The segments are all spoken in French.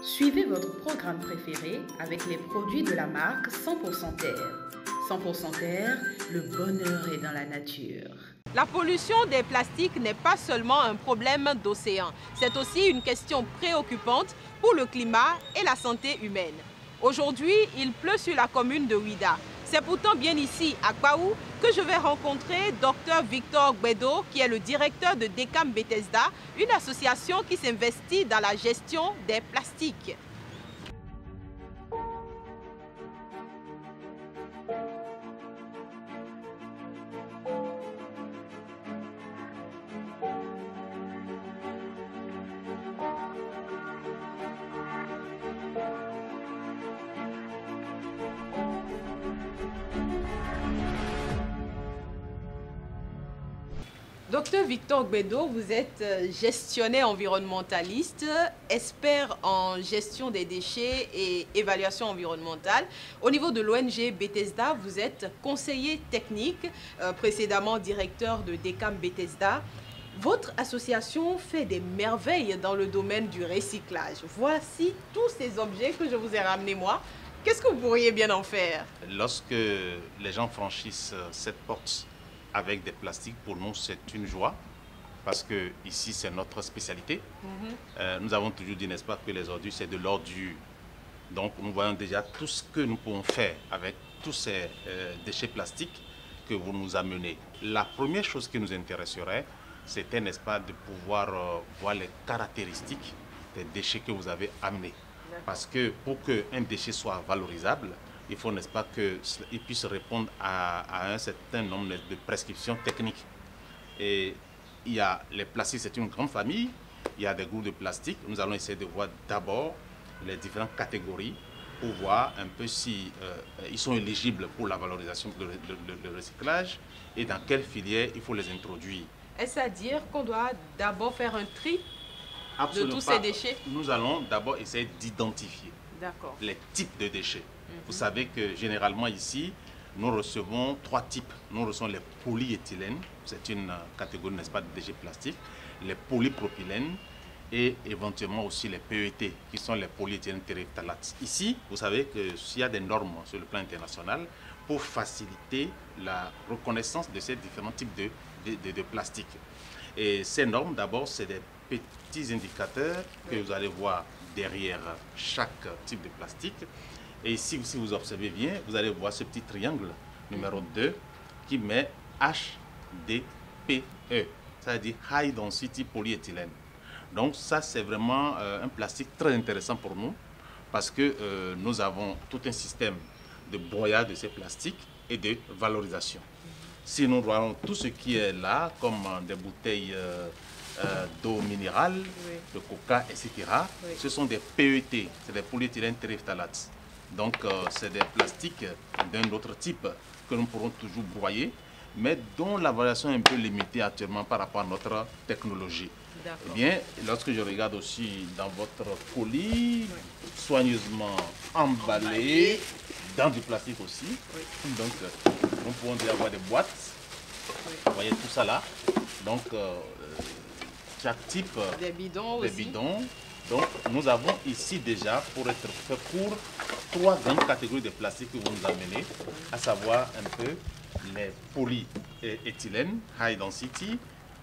Suivez votre programme préféré avec les produits de la marque 100% Terre. 100% Terre, le bonheur est dans la nature. La pollution des plastiques n'est pas seulement un problème d'océan, c'est aussi une question préoccupante pour le climat et la santé humaine. Aujourd'hui, il pleut sur la commune de Ouidah. C'est pourtant bien ici, à Kwaou, que je vais rencontrer Dr Victor Gbedo, qui est le directeur de Decam Bethesda, une association qui s'investit dans la gestion des plastiques. Docteur Victor Gbedo, vous êtes gestionnaire environnementaliste, expert en gestion des déchets et évaluation environnementale. Au niveau de l'ONG Bethesda, vous êtes conseiller technique, précédemment directeur de Decam Bethesda. Votre association fait des merveilles dans le domaine du recyclage. Voici tous ces objets que je vous ai ramenés moi. Qu'est-ce que vous pourriez bien en faire? Lorsque les gens franchissent cette porte avec des plastiques, pour nous, c'est une joie parce que ici, c'est notre spécialité. Nous avons toujours dit, n'est-ce pas, que les ordures, c'est de l'ordure. Donc, nous voyons déjà tout ce que nous pouvons faire avec tous ces déchets plastiques que vous nous amenez. La première chose qui nous intéresserait, c'était, n'est-ce pas, de pouvoir voir les caractéristiques des déchets que vous avez amenés. Parce que pour qu'un déchet soit valorisable, il faut, n'est-ce pas, qu'il puisse répondre à un certain nombre de prescriptions techniques. Et il y a les plastiques, c'est une grande famille. Il y a des groupes de plastique. Nous allons essayer de voir d'abord les différentes catégories pour voir un peu si ils sont éligibles pour la valorisation, le recyclage, et dans quelle filière il faut les introduire. Est-ce à dire qu'on doit d'abord faire un tri de tous ces déchets? Nous allons d'abord essayer d'identifier les types de déchets. Vous savez que généralement ici, nous recevons trois types. Nous recevons les polyéthylènes, c'est une catégorie, n'est-ce pas, de déchets plastiques, les polypropylènes et éventuellement aussi les PET, qui sont les polyéthylènes téréphthalates. Ici, vous savez qu'il y a des normes sur le plan international pour faciliter la reconnaissance de ces différents types de plastiques. Et ces normes, d'abord, c'est des petits indicateurs que vous allez voir derrière chaque type de plastique. Et ici, si vous observez bien, vous allez voir ce petit triangle numéro 2 qui met HDPE, c'est-à-dire High Density Polyéthylène. Donc ça, c'est vraiment un plastique très intéressant pour nous parce que nous avons tout un système de broyage de ces plastiques et de valorisation. Si nous voyons tout ce qui est là, comme des bouteilles d'eau minérale, de coca, etc., ce sont des PET, c'est des polyéthylènes téréphthalates. Donc, c'est des plastiques d'un autre type que nous pourrons toujours broyer, mais dont la variation est un peu limitée actuellement par rapport à notre technologie. Eh bien, lorsque je regarde aussi dans votre colis, soigneusement emballé, dans du plastique aussi, donc nous pouvons déjà avoir des boîtes, vous voyez tout ça là, donc chaque type des bidons aussi. Donc, nous avons ici déjà, pour être fait court, trois grandes catégories de plastique que vous nous amenez, à savoir un peu les polyéthylènes, high density,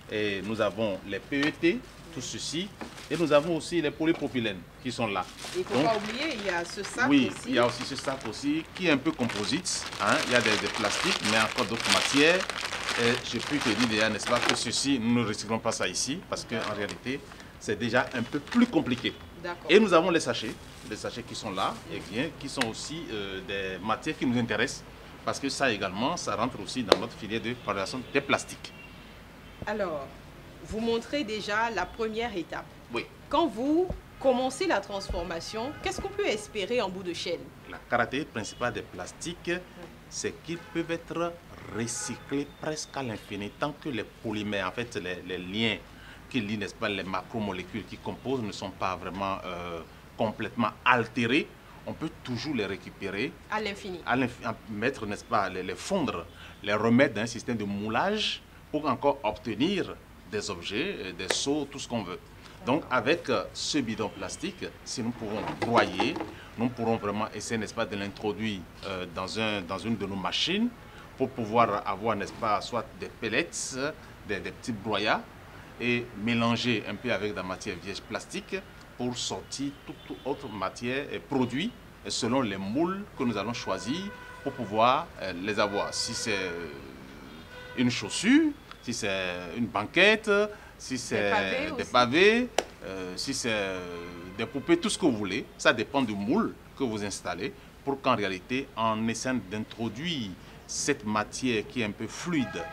et nous avons les PET, tout ceci, et nous avons aussi les polypropylènes qui sont là. Il ne faut pas oublier, il y a ce sac aussi. Oui, il y a aussi ce sac aussi, qui est un peu composite, hein. Il y a des plastiques, mais encore d'autres matières. Et je peux te dire déjà, n'est-ce pas, que ceci, nous ne recyclons pas ça ici, parce qu'en réalité, c'est déjà un peu plus compliqué. Et nous avons les sachets qui sont là, et bien, qui sont aussi des matières qui nous intéressent, parce que ça également, ça rentre aussi dans notre filière de valorisation des plastiques. Alors, vous montrez déjà la première étape. Oui. Quand vous commencez la transformation, qu'est-ce qu'on peut espérer en bout de chaîne? La caractéristique principale des plastiques, c'est qu'ils peuvent être recyclés presque à l'infini, tant que les polymères, en fait, les liens qui lient, n'est-ce pas, les macromolécules qui composent ne sont pas vraiment complètement altérés, on peut toujours les récupérer à l'infini. Mettre, n'est-ce pas, les fondre, les remettre dans un système de moulage pour encore obtenir des objets, des seaux, tout ce qu'on veut. Donc avec ce bidon plastique, si nous pouvons broyer, nous pourrons vraiment essayer, n'est-ce pas, de l'introduire dans une de nos machines pour pouvoir avoir, n'est-ce pas, soit des pellets, des petits broyats et mélanger un peu avec de la matière vierge plastique pour sortir toute autre matière et produit selon les moules que nous allons choisir pour pouvoir les avoir. Si c'est une chaussure, si c'est une banquette, si c'est des pavés, si c'est des poupées, tout ce que vous voulez. Ça dépend du moule que vous installez pour qu'en réalité, en essayant d'introduire cette matière qui est un peu fluide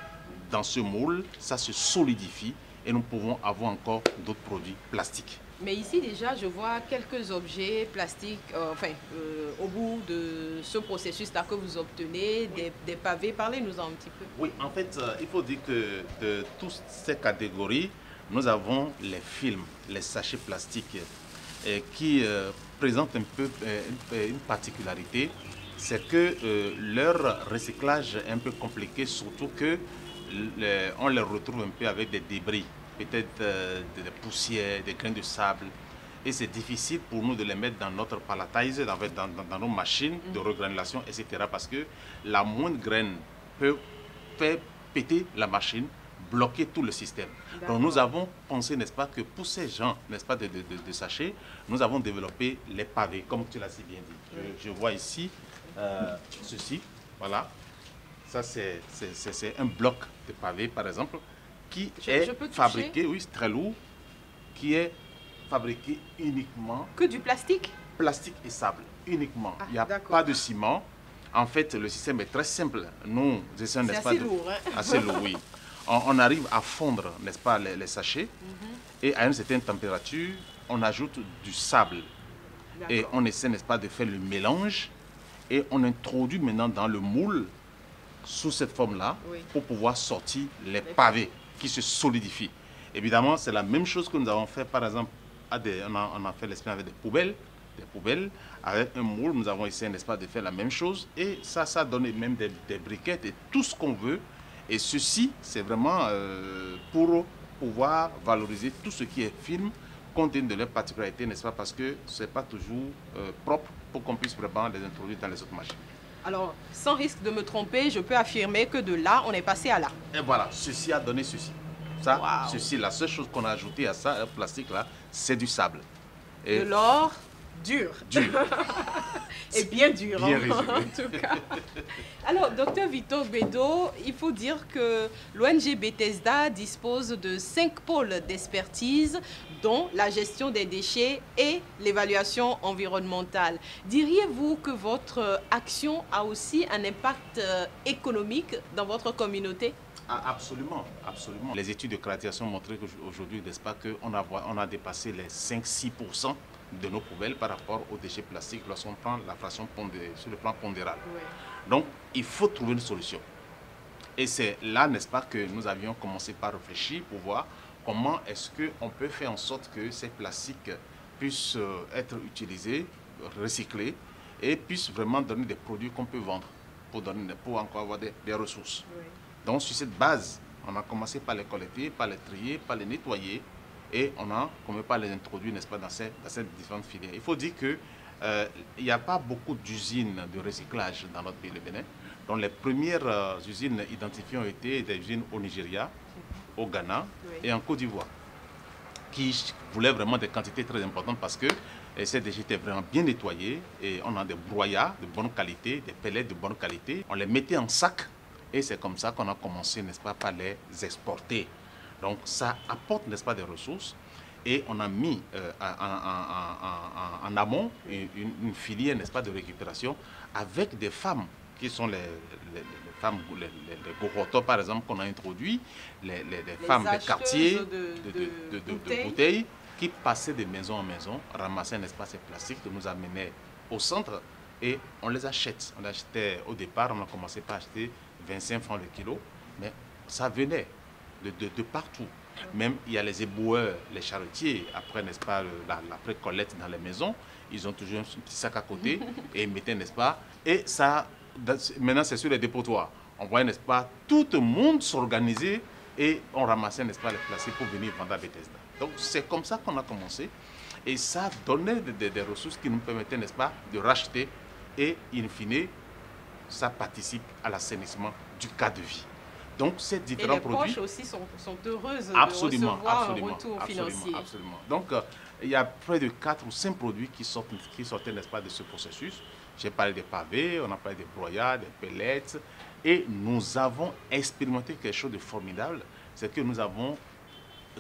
dans ce moule, ça se solidifie et nous pouvons avoir encore d'autres produits plastiques. Mais ici déjà, je vois quelques objets plastiques, au bout de ce processus-là que vous obtenez, des pavés. Parlez-nous un petit peu. Oui, en fait, il faut dire que de toutes ces catégories, nous avons les films, les sachets plastiques qui présentent un peu une particularité, c'est que leur recyclage est un peu compliqué, surtout que on les retrouve un peu avec des débris, peut-être des poussières, des grains de sable. Et c'est difficile pour nous de les mettre dans notre palletizer, dans nos machines de regranulation, etc. Parce que la moindre graine peut faire péter la machine, bloquer tout le système. Donc nous avons pensé, n'est-ce pas, que pour ces gens, n'est-ce pas, de sachets, nous avons développé les pavés, comme tu l'as si bien dit. Je vois ici ceci, voilà. Ça, c'est un bloc de pavé, par exemple, qui est fabriqué, oui, c'est très lourd, qui est fabriqué uniquement... Que du plastique? Plastique et sable, uniquement. Il n'y a pas de ciment. En fait, le système est très simple. Nous essayons, n'est-ce pas... C'est assez lourd, hein? Assez lourd, oui. On arrive à fondre, n'est-ce pas, les sachets. Et à une certaine température, on ajoute du sable. Et on essaie, n'est-ce pas, de faire le mélange. Et on introduit maintenant dans le moule, sous cette forme-là, pour pouvoir sortir les pavés qui se solidifient. Évidemment, c'est la même chose que nous avons fait, par exemple, on a fait l'expérience avec des poubelles, avec un moule, nous avons essayé, n'est-ce pas, de faire la même chose, et ça donne même des briquettes et tout ce qu'on veut. Et ceci, c'est vraiment pour pouvoir valoriser tout ce qui est film, compte tenu de leurs particularités, n'est-ce pas, parce que ce n'est pas toujours propre pour qu'on puisse vraiment les introduire dans les autres machines. Alors, sans risque de me tromper, je peux affirmer que de là, on est passé à là. Et voilà, ceci a donné ceci. Ça, ceci, la seule chose qu'on a ajouté à ça, plastique là, c'est du sable. Et de l'or dur. Dur. Et bien dur, bien hein, en tout cas. Alors, docteur Victor Gbedo, il faut dire que l'ONG Bethesda dispose de 5 pôles d'expertise, dont la gestion des déchets et l'évaluation environnementale. Diriez-vous que votre action a aussi un impact économique dans votre communauté? Ah, absolument, absolument. Les études de création ont montré qu'aujourd'hui, n'est-ce pas, qu'on a dépassé les 5-6% de nos poubelles par rapport aux déchets plastiques lorsqu'on prend la fraction sur le plan pondéral. Oui. Donc, il faut trouver une solution. Et c'est là, n'est-ce pas, que nous avions commencé par réfléchir pour voir comment est-ce qu'on peut faire en sorte que ces plastiques puissent être utilisés, recyclés et puissent vraiment donner des produits qu'on peut vendre pour encore avoir des ressources. Oui. Donc, sur cette base, on a commencé par les collecter, par les trier, par les nettoyer et on a commencé par les introduire, n'est-ce pas, dans ces différentes filières. Il faut dire qu'il n'y a pas beaucoup d'usines de recyclage dans notre pays, le Bénin. Donc, les premières usines identifiées ont été des usines au Nigeria, au Ghana et en Côte d'Ivoire, qui voulaient vraiment des quantités très importantes parce que ces déchets étaient vraiment bien nettoyés et on a des broyats de bonne qualité, des pellets de bonne qualité. On les mettait en sac et c'est comme ça qu'on a commencé, n'est-ce pas, par les exporter. Donc ça apporte, n'est-ce pas, des ressources et on a mis en amont une filière, n'est-ce pas, de récupération avec des femmes qui sont les femmes, les gorotos par exemple qu'on a introduit, les femmes des quartiers de bouteilles qui passaient de maison en maison, ramassaient, n'est-ce pas, ces plastiques que nous amenaient au centre et on les achète. On achetait au départ, on a commencé par acheter 25 francs le kilo, mais ça venait de partout. Même il y a les éboueurs, les charretiers, après, n'est-ce pas, la collecte dans les maisons, ils ont toujours un petit sac à côté et ils mettaient, n'est-ce pas, et ça, maintenant c'est sur les dépotoirs. On voyait, n'est-ce pas, tout le monde s'organiser et on ramassait, n'est-ce pas, les plastiques pour venir vendre à Bethesda. Donc c'est comme ça qu'on a commencé. Et ça donnait des ressources qui nous permettaient, n'est-ce pas, de racheter. Et in fine, ça participe à l'assainissement du cas de vie. Donc ces différents produits... Et les poches aussi sont heureuses de recevoir un retour financier. Absolument. Donc il y a près de 4 ou 5 produits qui sortaient, n'est-ce pas, de ce processus. J'ai parlé des pavés, on a parlé des broyats, des pellets. Et nous avons expérimenté quelque chose de formidable. C'est que nous avons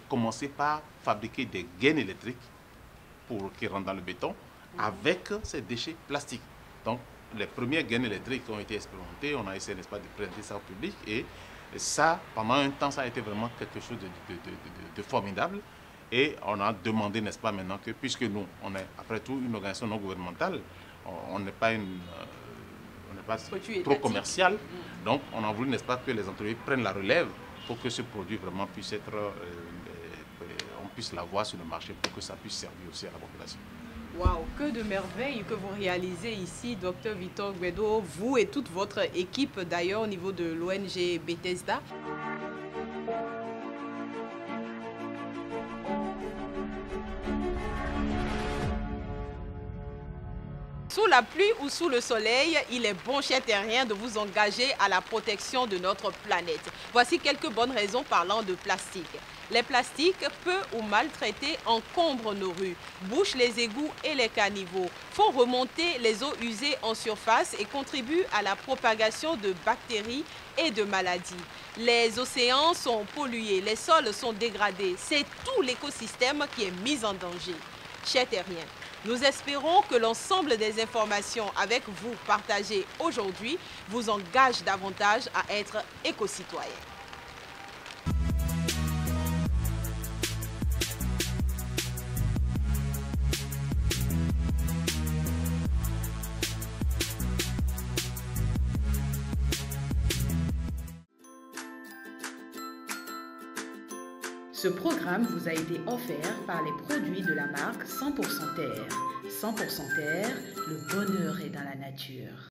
commencé par fabriquer des gaines électriques qui rentrent dans le béton avec ces déchets plastiques. Donc, les premières gaines électriques ont été expérimentées, on a essayé, n'est-ce pas, de présenter ça au public. Et ça, pendant un temps, ça a été vraiment quelque chose de formidable. Et on a demandé, n'est-ce pas, maintenant que, puisque nous, on est après tout une organisation non gouvernementale, on n'est pas trop commercial. Donc, on a voulu, n'est-ce pas, que les entreprises prennent la relève pour que ce produit vraiment puisse être, on puisse l'avoir sur le marché pour que ça puisse servir aussi à la population. Waouh, que de merveilles que vous réalisez ici, Dr Victor Gwedo, vous et toute votre équipe d'ailleurs au niveau de l'ONG Bethesda. Sous la pluie ou sous le soleil, il est bon, chers terriens, de vous engager à la protection de notre planète. Voici quelques bonnes raisons parlant de plastique. Les plastiques, peu ou mal traités, encombrent nos rues, bouchent les égouts et les caniveaux, font remonter les eaux usées en surface et contribuent à la propagation de bactéries et de maladies. Les océans sont pollués, les sols sont dégradés. C'est tout l'écosystème qui est mis en danger. Chers terriens, nous espérons que l'ensemble des informations avec vous partagées aujourd'hui vous engage davantage à être éco-citoyens. Ce programme vous a été offert par les produits de la marque 100% Terre. 100% Terre, le bonheur est dans la nature.